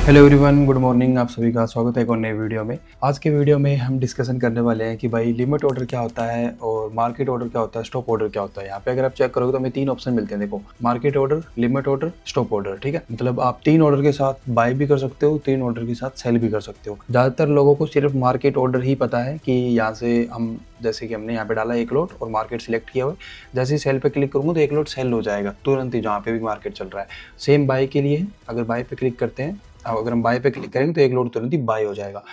Hello everyone, good morning. आप सभी का स्वागत है एक और नए वीडियो में। आज के वीडियो में हम डिस्कशन करने वाले हैं कि भाई लिमिट ऑर्डर क्या होता है और मार्केट ऑर्डर क्या होता है, स्टॉप ऑर्डर क्या होता है। यहाँ पे अगर आप चेक करोगे तो हमें 3 ऑप्शन मिलते हैं। देखो, market order, limit order, stop order. ठीक है, मतलब आप 3 ऑर्डर के साथ बाय भी कर सकते हो, 3 ऑर्डर के साथ सेल भी कर सकते हो। ज़्यादातर लोगों को सिर्फ मार्केट ऑर्डर ही पता है कि यहाँ से हम, जैसे कि हमने यहाँ पे डाला 1 लॉट और मार्केट सिलेक्ट किया हुआ है, जैसे ही सेल पे क्लिक करूँगा तो 1 लॉट सेल हो जाएगा तुरंत ही, जहाँ पे भी मार्केट चल रहा है। सेम बाय के लिए अगर बाय पे क्लिक करते हैं, अब अगर हम बाय पे क्लिक करेंगे तो 1 लोड तुरंत ही बाय हो जाएगा।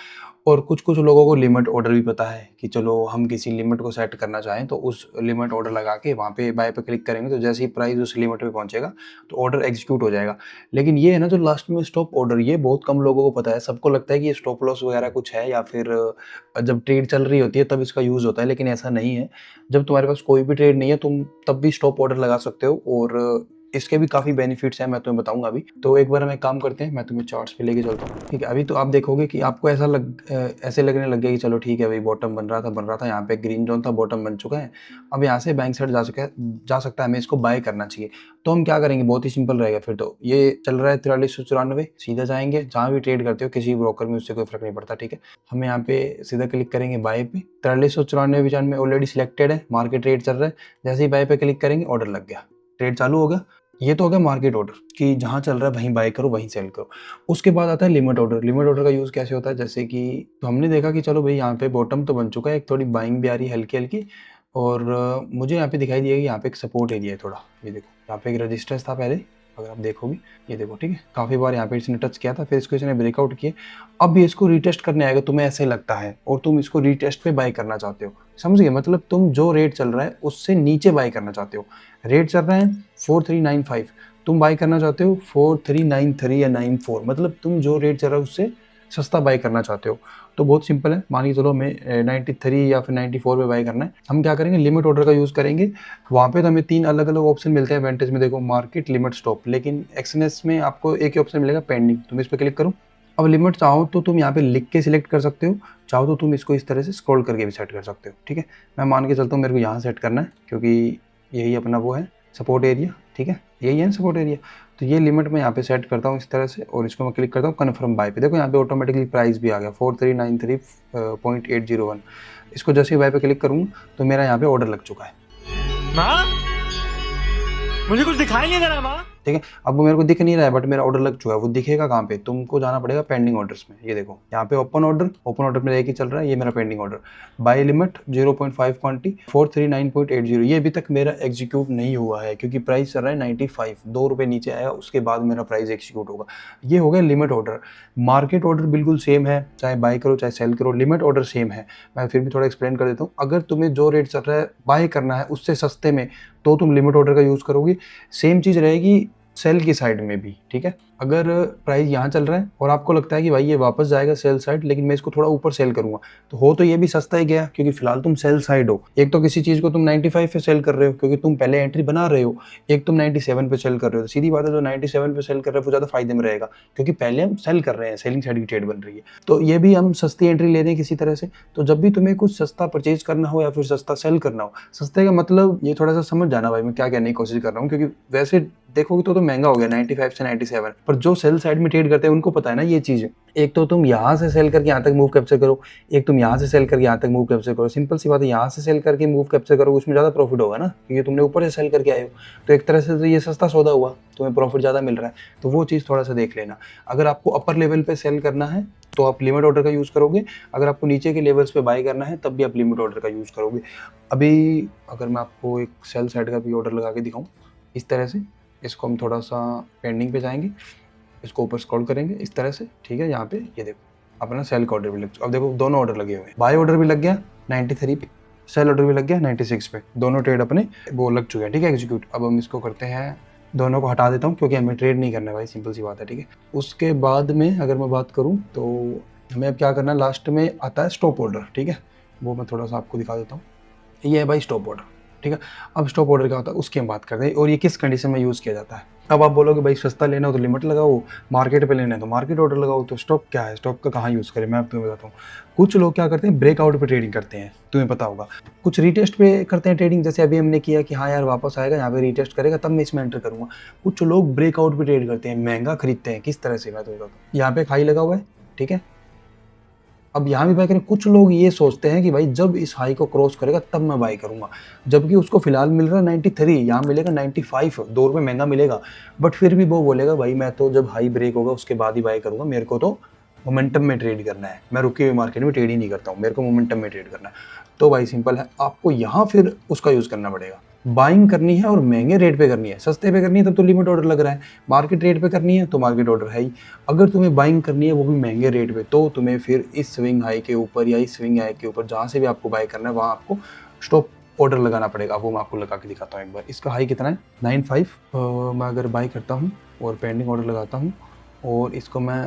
और कुछ लोगों को लिमिट ऑर्डर भी पता है कि चलो हम किसी लिमिट को सेट करना चाहें तो उस लिमिट ऑर्डर लगा के वहाँ पे बाय पे क्लिक करेंगे तो जैसे ही प्राइस उस लिमिट पे पहुंचेगा तो ऑर्डर एग्जीक्यूट हो जाएगा। लेकिन ये है ना, जो लास्ट में स्टॉप ऑर्डर, ये बहुत कम लोगों को पता है। सबको लगता है कि ये स्टॉप लॉस वगैरह कुछ है या फिर जब ट्रेड चल रही होती है तब इसका यूज़ होता है, लेकिन ऐसा नहीं है। जब तुम्हारे पास कोई भी ट्रेड नहीं है तुम तब भी स्टॉप ऑर्डर लगा सकते हो और इसके भी काफ़ी बेनिफिट्स हैं, मैं तुम्हें बताऊंगा अभी। तो एक बार हम एक काम करते हैं, मैं तुम्हें चार्ट्स पे लेके चलता हूँ। ठीक है, अभी तो आप देखोगे कि आपको ऐसे लगने लग गया कि चलो ठीक है भाई, बॉटम बन रहा था, यहाँ पे ग्रीन जोन था, बॉटम बन चुका है। अब यहाँ से बैंक साइड जा सकता है, हमें इसको बाय करना चाहिए। तो हम क्या करेंगे, बहुत ही सिंपल रहेगा। फिर तो ये चल रहा है 4394, सीधा जाएंगे जहाँ भी ट्रेड करते हो किसी भी ब्रोकर में, उससे कोई फर्क नहीं पड़ता। ठीक है, हम यहाँ पे सीधा क्लिक करेंगे बाय पे। 4394 ऑलरेडी सिलेक्टेड है, मार्केट ट्रेड चल रहा है। जैसे ही बाय पे क्लिक करेंगे ऑर्डर लग गया, ट्रेड चालू हो गया। ये तो हो गया मार्केट ऑर्डर कि जहाँ चल रहा है वहीं बाय करो, वहीं सेल करो। उसके बाद आता है लिमिट ऑर्डर। लिमिट ऑर्डर का यूज़ कैसे होता है, जैसे कि तो हमने देखा कि चलो भाई यहाँ पे बॉटम तो बन चुका है, एक थोड़ी बाइंग भी आ रही है हल्की हल्की। और मुझे यहाँ पे दिखाई दिया कि यहाँ पे एक सपोर्ट एरिया है थोड़ा। ये देखो, यहाँ पे एक रजिस्टेंस था पहले, अगर आप देखोगे, ये देखो। ठीक है, काफ़ी बार यहाँ पे इसने टच किया था, फिर इसको इसने ब्रेकआउट किए। अब ये इसको रीटेस्ट करने आएगा, तुम्हें ऐसे लगता है, और तुम इसको रीटेस्ट पे बाय करना चाहते हो। समझ गए, मतलब तुम जो रेट चल रहा है उससे नीचे बाय करना चाहते हो। रेट चल रहा है 4395, तुम बाय करना चाहते हो 4393 या 94, मतलब तुम जो रेट चल रहा है उससे सस्ता बाय करना चाहते हो। तो बहुत सिंपल है, मान के चलो हमें 93 या फिर 94 पे बाय करना है। हम क्या करेंगे, लिमिट ऑर्डर का यूज़ करेंगे। वहाँ पे तो हमें 3 अलग अलग ऑप्शन मिलते हैं। एडवांटेज में देखो, मार्केट, लिमिट, स्टॉप। लेकिन एक्सएनएस में आपको एक ही ऑप्शन मिलेगा, पेंडिंग। तुम इस पर क्लिक करो। अब लिमिट चाहो तो तुम यहाँ पे लिख के सिलेक्ट कर सकते हो, चाहो तो तुम इसको इस तरह से स्क्रॉल करके भी सेट कर सकते हो। ठीक है, मैं मान के चलता हूँ मेरे को यहाँ सेट करना है, क्योंकि यही अपना वो है सपोर्ट एरिया। ठीक है, यही है ना सपोर्ट एरिया। तो ये लिमिट मैं यहाँ पे सेट करता हूँ इस तरह से, और इसको मैं क्लिक करता हूँ कन्फर्म बाय पे। देखो यहाँ पे ऑटोमेटिकली प्राइस भी आ गया 4393.801। इसको जैसे ही बाय पे क्लिक करूँगा तो मेरा यहाँ पे ऑर्डर लग चुका है। माँ, मुझे कुछ दिखाई नहीं दे रहा माँ। ठीक है, अब वो मेरे को दिख नहीं रहा है बट मेरा ऑर्डर लग चुका है। वो दिखेगा कहाँ पे, तुमको जाना पड़ेगा पेंडिंग ऑर्डर्स में। ये देखो यहाँ पे ओपन ऑर्डर में एक ही चल रहा है, ये मेरा pending order. Buy limit 0.5 quantity 439.80, ये अभी तक मेरा एग्जीक्यूट नहीं हुआ है क्योंकि प्राइस चल रहा है 95, 2 रुपये नीचे आया, उसके बाद मेरा प्राइस एग्जीक्यूट होगा। ये हो गया लिमिट ऑर्डर। मार्केट ऑर्डर बिल्कुल सेम है, चाहे बाय करो चाहे सेल करो, लिमिट ऑर्डर सेम है। मैं फिर भी थोड़ा एक्सप्लेन कर देता हूँ। अगर तुम्हें जो रेट चल रहा है बाय करना है उससे सस्ते में, तो तुम लिमिट ऑर्डर का यूज़ करोगे। सेम चीज़ रहेगी सेल की साइड में भी। ठीक है, अगर प्राइस यहाँ चल रहा है और आपको लगता है कि भाई ये वापस जाएगा सेल साइड, लेकिन मैं इसको थोड़ा ऊपर सेल करूंगा, तो हो तो ये भी सस्ता ही गया, क्योंकि फिलहाल तुम सेल साइड हो। एक तो किसी चीज़ को तुम 95 पे सेल कर रहे हो क्योंकि तुम पहले एंट्री बना रहे हो, एक तुम 97 पे सेल कर रहे हो। तो सीधी बात है, जो 97 पे सेल कर रहे हो वो ज़्यादा फायदे में रहेगा, क्योंकि पहले हम सेल कर रहे हैं, सेलिंग साइड की ट्रेड बन रही है। तो ये भी हम सस्ती एंट्री ले रहे हैं किसी तरह से। तो जब भी तुम्हें कुछ सस्ता परचेज करना हो या फिर सस्ता सेल करना हो, सस्ते का मतलब ये थोड़ा सा समझ जाना भाई मैं क्या कहने की कोशिश कर रहा हूँ, क्योंकि वैसे देखोगे तो महंगा हो गया 95 से 97, पर जो सेल साइड में ट्रेड करते हैं उनको पता है ना ये चीज़। एक तो तुम यहाँ से सेल करके यहाँ तक मूव कैप्चर करो, एक तुम यहाँ से सेल करके यहाँ तक मूव कैप्चर करो। सिंपल सी बात है, यहाँ से सेल करके मूव कैप्चर करो, उसमें ज़्यादा प्रॉफिट होगा ना, क्योंकि तुमने ऊपर से सेल करके आए हो। तो एक तरह से तो ये सस्ता सौदा हुआ, तुम्हें प्रॉफिट ज़्यादा मिल रहा है। तो वो चीज़ थोड़ा सा देख लेना। अगर आपको अपर लेवल पे सेल करना है तो आप लिमिट ऑर्डर का यूज़ करोगे, अगर आपको नीचे के लेवल्स पे बाय करना है तब भी आप लिमिट ऑर्डर का यूज़ करोगे। अभी अगर मैं आपको एक सेल साइड का भी ऑर्डर लगा के दिखाऊँ इस तरह से, इसको हम थोड़ा सा पेंडिंग पे जाएंगे, इसको ऊपर स्क्रॉल करेंगे इस तरह से। ठीक है, यहाँ पे ये देखो अपना सेल का ऑर्डर भी लग चुका। अब देखो दोनों ऑर्डर लगे हुए हैं, बाय ऑर्डर भी लग गया 93 पे, सेल ऑर्डर भी लग गया 96 पे, दोनों ट्रेड अपने वो लग चुके हैं। ठीक है, एग्जीक्यूट। अब हम इसको करते हैं, दोनों को हटा देता हूँ क्योंकि हमें ट्रेड नहीं करना है भाई, सिंपल सी बात है। ठीक है, उसके बाद में अगर मैं बात करूँ तो हमें अब क्या करना है, लास्ट में आता है स्टॉप ऑर्डर। ठीक है, वो मैं थोड़ा सा आपको दिखा देता हूँ। ये है भाई स्टॉप ऑर्डर। ठीक है, अब स्टॉप ऑर्डर क्या होता है उसकी हम बात करते हैं, और ये किस कंडीशन में यूज़ किया जाता है। अब आप बोलोगे भाई सस्ता लेना हो तो लिमिट लगाओ, मार्केट पे लेना है तो मार्केट ऑर्डर लगाओ। तो स्टॉप क्या है, स्टॉप का कहाँ यूज़ करें, मैं अब तुम्हें बताता हूँ। कुछ लोग क्या करते हैं, ब्रेकआउट पे ट्रेडिंग करते हैं, तुम्हें पता होगा। कुछ रीटेस्ट पे करते हैं ट्रेडिंग, जैसे अभी हमने किया कि हाँ यार वापस आएगा, यहाँ पे रीटेस्ट करेगा तब मैं इसमें एंटर करूँगा। कुछ लोग ब्रेकआउट पे ट्रेड करते हैं, महंगा खरीदते हैं। किस तरह से, मैं तुम्हें बताता हूँ। यहाँ पे एक हाई लगा हुआ है, ठीक है। अब यहाँ भी बाय करें, कुछ लोग ये सोचते हैं कि भाई जब इस हाई को क्रॉस करेगा तब मैं बाय करूंगा, जबकि उसको फिलहाल मिल रहा है 93, यहाँ मिलेगा 95, ₹2 महंगा मिलेगा। बट फिर भी वो बोलेगा भाई मैं तो जब हाई ब्रेक होगा उसके बाद ही बाय करूंगा, मेरे को तो मोमेंटम में ट्रेड करना है, मैं रुकी हुई मार्केट में ट्रेड ही नहीं करता हूँ, मेरे को मोमेंटम में ट्रेड करना है। तो भाई सिंपल है, आपको यहाँ फिर उसका यूज़ करना पड़ेगा। बाइंग करनी है और महंगे रेट पे करनी है, सस्ते पे करनी है तब तो लिमिट ऑर्डर लग रहा है, मार्केट रेट पे करनी है तो मार्केट ऑर्डर है ही। अगर तुम्हें बाइंग करनी है वो भी महंगे रेट पे, तो तुम्हें फिर इस स्विंग हाई के ऊपर या इस स्विंग हाई के ऊपर जहाँ से भी आपको बाय करना है वहाँ आपको स्टॉप ऑर्डर लगाना पड़ेगा। वो मैं आपको लगा के दिखाता हूँ एक बार। इसका हाई कितना है, 95। मैं अगर बाय करता हूँ और पेंडिंग ऑर्डर लगाता हूँ और इसको मैं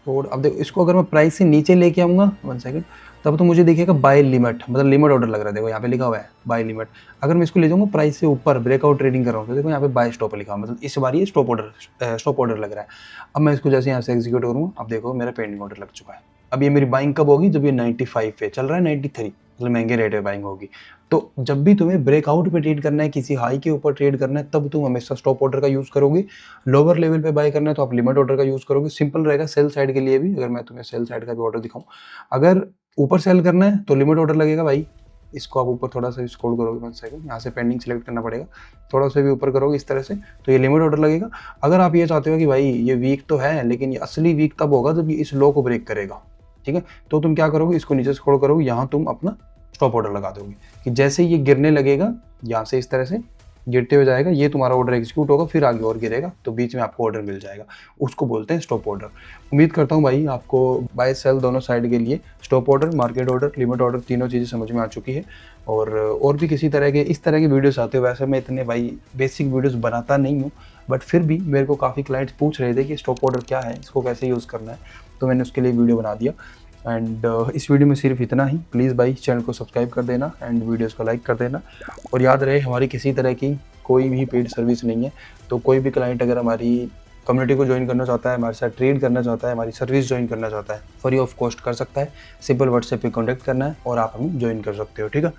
अब देखो, इसको अगर मैं प्राइस से नीचे लेके आऊँगा, 1 सेकंड, तब तो मुझे दिखेगा बाय लिमिट, मतलब लिमिट ऑर्डर लग रहा है। देखो यहाँ पे लिखा हुआ है बाय लिमिट। अगर मैं इसको ले जाऊँगा प्राइस से ऊपर, ब्रेकआउट ट्रेडिंग कर रहा हूँ, तो देखो यहाँ पे बाय स्टॉप लिखा हुआ, मतलब इस बार ये स्टॉप ऑर्डर लग रहा है। अब मैं इसको जैसे यहाँ से एग्जीक्यूट करूँगा, अब देखो मेरा पेंडिंग ऑर्डर लग चुका है। अब ये मेरी बाइंग कब होगी, जब ये 95 पे चल रहा है, 93, मतलब महंगे रेट पे बाइंग होगी। तो जब भी तुम्हें ब्रेकआउट पे ट्रेड करना है, किसी हाई के ऊपर ट्रेड करना है, तब तुम हमेशा स्टॉप ऑर्डर का यूज़ करोगे। लोअर लेवल पे बाय करना है तो आप लिमिट ऑर्डर का यूज़ करोगे। सिंपल रहेगा सेल साइड के लिए भी। अगर मैं तुम्हें सेल साइड का भी ऑर्डर दिखाऊं, अगर ऊपर सेल करना है तो लिमिट ऑर्डर लगेगा भाई। इसको आप ऊपर थोड़ा सा स्क्रॉल करोगे, 1 सेकंड, यहाँ से पेंडिंग सेलेक्ट करना पड़ेगा, थोड़ा सा भी ऊपर करोगे इस तरह से तो ये लिमिट ऑर्डर लगेगा। अगर आप ये चाहते हो कि भाई ये वीक तो है लेकिन ये असली वीक तब होगा जब ये इस लो को ब्रेक करेगा, ठीक है, तो तुम क्या करोगे, इसको नीचे स्क्रॉल करोगे, यहाँ तुम अपना स्टॉप ऑर्डर लगा दोगे कि जैसे ये गिरने लगेगा, यहाँ से इस तरह से गिरते हुए जाएगा, ये तुम्हारा ऑर्डर एग्जीक्यूट होगा, फिर आगे और गिरेगा तो बीच में आपको ऑर्डर मिल जाएगा, उसको बोलते हैं स्टॉप ऑर्डर। उम्मीद करता हूँ भाई आपको बाय सेल दोनों साइड के लिए stop order, market order, limit order, तीनों चीज़ें समझ में आ चुकी है। और भी किसी तरह के इस तरह के वीडियोस आते हो, वैसे मैं इतने भाई बेसिक वीडियोस बनाता नहीं हूँ, बट फिर भी मेरे को काफ़ी क्लाइंट्स पूछ रहे थे कि स्टॉप ऑर्डर क्या है, इसको कैसे यूज़ करना है, तो मैंने उसके लिए वीडियो बना दिया। एंड इस वीडियो में सिर्फ इतना ही। प्लीज़ भाई चैनल को सब्सक्राइब कर देना एंड वीडियोस को लाइक कर देना। और याद रहे, हमारी किसी तरह की कोई भी पेड सर्विस नहीं है, तो कोई भी क्लाइंट अगर हमारी कम्युनिटी को ज्वाइन करना चाहता है, हमारे साथ ट्रेड करना चाहता है, हमारी सर्विस ज्वाइन करना चाहता है, फ्री ऑफ कॉस्ट कर सकता है। सिंपल व्हाट्सएप पे कॉन्टैक्ट करना है और आप हमें ज्वाइन कर सकते हो, ठीक है।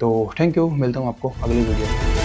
तो थैंक यू, मिलता हूँ आपको अगली वीडियो में।